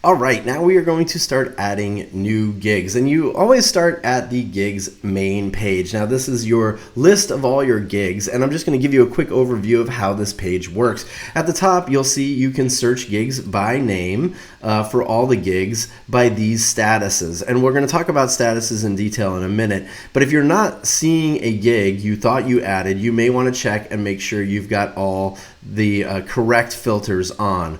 All right, now we are going to start adding new gigs, and you always start at the gigs main page. Now this is your list of all your gigs, and I'm just going to give you a quick overview of how this page works. At the top, you'll see you can search gigs by name for all the gigs by these statuses, and we're going to talk about statuses in detail in a minute. But if you're not seeing a gig you thought you added, you may want to check and make sure you've got all the correct filters on.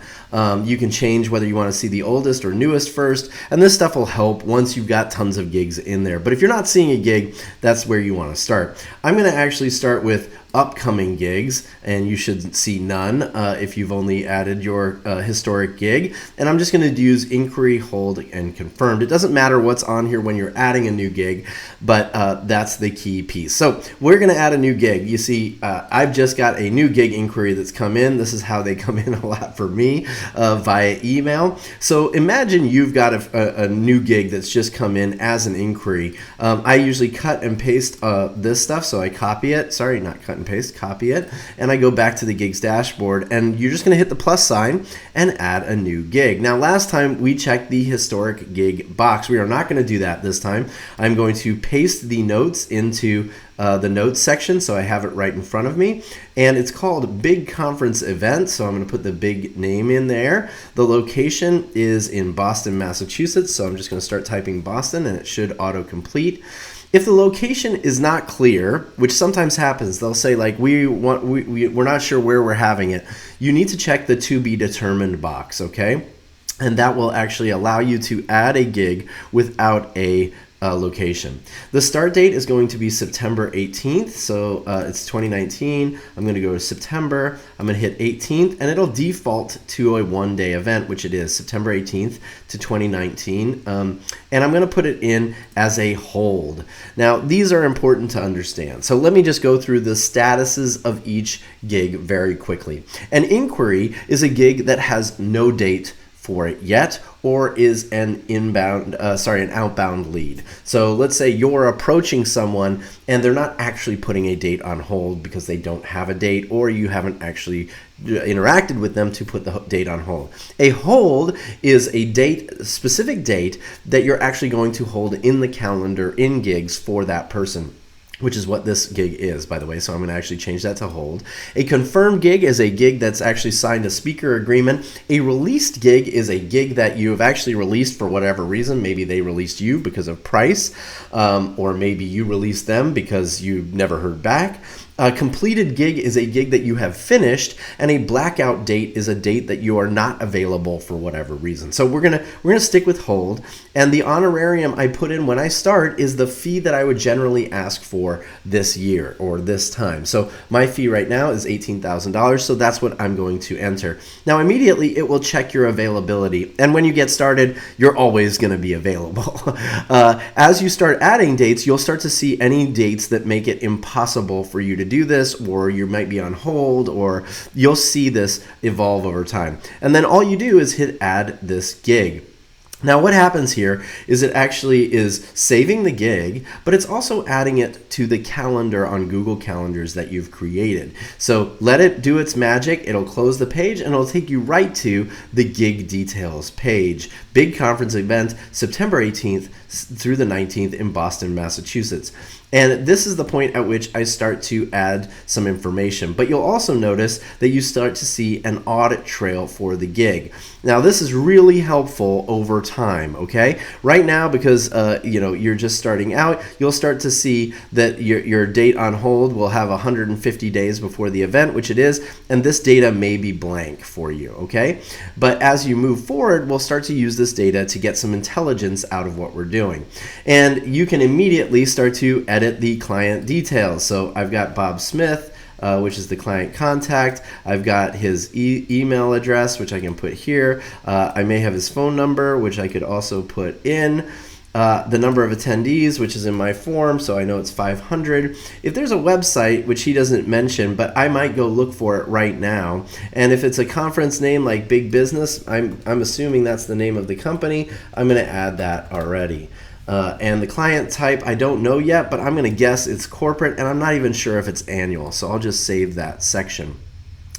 You can change whether you want to see the oldest or newest first, and this stuff will help once you've got tons of gigs in there. But if you're not seeing a gig, that's where you want to start. I'm going to actually start with upcoming gigs, and you should see none if you've only added your historic gig. And I'm just going to use inquiry, hold, and confirmed. It doesn't matter what's on here when you're adding a new gig, but that's the key piece. So we're going to add a new gig. You see, I've just got a new gig inquiry that's come in. This is how they come in a lot for me via email. So imagine you've got a new gig that's just come in as an inquiry. I usually cut and paste this stuff, so I copy it. Sorry, not cut and paste, copy it, and I go back to the gigs dashboard, and you're just going to hit the plus sign and add a new gig. Now last time we checked the historic gig box. We are not going to do that this time. I'm going to paste the notes into the notes section, so I have it right in front of me, and it's called Big Conference Event, so I'm going to put the big name in there. The location is in Boston, Massachusetts, so I'm just going to start typing Boston, and it should autocomplete. If the location is not clear, which sometimes happens, they'll say like we're not sure where we're having it, you need to check the to be determined box, okay? And that will actually allow you to add a gig without a location. The start date is going to be September 18th, so it's 2019. I'm going to go to September. I'm going to hit 18th, and it'll default to a one-day event, which it is, September 18th to 2019. And I'm going to put it in as a hold. Now, these are important to understand. So let me just go through the statuses of each gig very quickly. An inquiry is a gig that has no date for it yet, or is an outbound lead. So let's say you're approaching someone and they're not actually putting a date on hold because they don't have a date, or you haven't actually interacted with them to put the date on hold. A hold is a specific date that you're actually going to hold in the calendar in gigs for that person, which is what this gig is, by the way. So I'm going to actually change that to hold. A confirmed gig is a gig that's actually signed a speaker agreement. A released gig is a gig that you have actually released for whatever reason. Maybe they released you because of price, or maybe you released them because you never heard back. A completed gig is a gig that you have finished, and a blackout date is a date that you are not available for whatever reason. So we're gonna stick with hold, and the honorarium I put in when I start is the fee that I would generally ask for this year or this time. So my fee right now is $18,000, so that's what I'm going to enter. Now immediately it will check your availability, and when you get started, you're always going to be available. As you start adding dates, you'll start to see any dates that make it impossible for you to do this, or you might be on hold, or you'll see this evolve over time. And then all you do is hit add this gig. Now what happens here is it actually is saving the gig, but it's also adding it to the calendar on Google Calendars that you've created. So let it do its magic. It'll close the page and it'll take you right to the gig details page. Big conference event, September 18th through the 19th in Boston, Massachusetts. And this is the point at which I start to add some information. But you'll also notice that you start to see an audit trail for the gig. Now this is really helpful over time, okay? Right now, because you're just starting out, you'll start to see that your date on hold will have 150 days before the event, which it is, and this data may be blank for you, okay? But as you move forward, we'll start to use this data to get some intelligence out of what we're doing. And you can immediately start to edit the client details. So I've got Bob Smith, which is the client contact. I've got his email address, which I can put here. I may have his phone number, which I could also put in. The number of attendees, which is in my form, so I know it's 500. If there's a website, which he doesn't mention, but I might go look for it right now, and if it's a conference name like Big Business, I'm assuming that's the name of the company, I'm going to add that already. And the client type, I don't know yet, but I'm going to guess it's corporate, and I'm not even sure if it's annual, so I'll just save that section.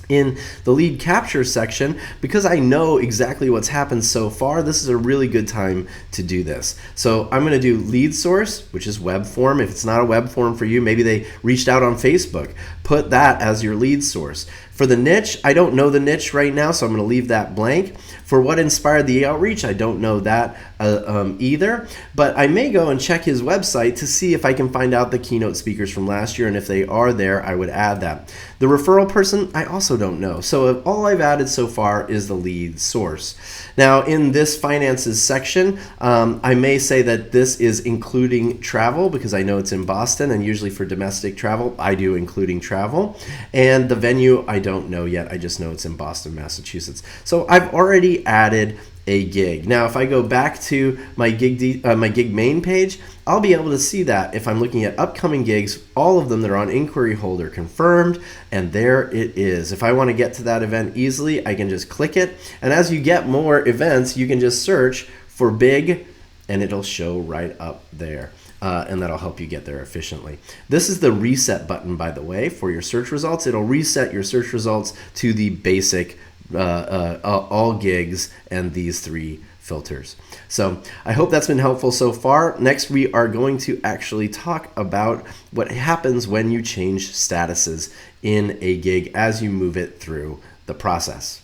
In the lead capture section, because I know exactly what's happened so far, this is a really good time to do this. So I'm going to do lead source, which is web form. If it's not a web form for you, maybe they reached out on Facebook. Put that as your lead source. For the niche, I don't know the niche right now, so I'm going to leave that blank. For what inspired the outreach, I don't know that either, but I may go and check his website to see if I can find out the keynote speakers from last year, and if they are there, I would add that. The referral person, I also don't know, so all I've added so far is the lead source. Now, in this finances section, I may say that this is including travel, because I know it's in Boston, and usually for domestic travel, I do including travel. And the venue, I don't know yet. I just know it's in Boston, Massachusetts. So I've already added a gig. Now, if I go back to my gig main page, I'll be able to see that if I'm looking at upcoming gigs, all of them that are on inquiry holder confirmed, and there it is. If I want to get to that event easily, I can just click it, and as you get more events, you can just search for big, and it'll show right up there. And that'll help you get there efficiently. This is the reset button, by the way, for your search results. It'll reset your search results to the basic all gigs and these 3 filters. So I hope that's been helpful so far. Next, we are going to actually talk about what happens when you change statuses in a gig as you move it through the process.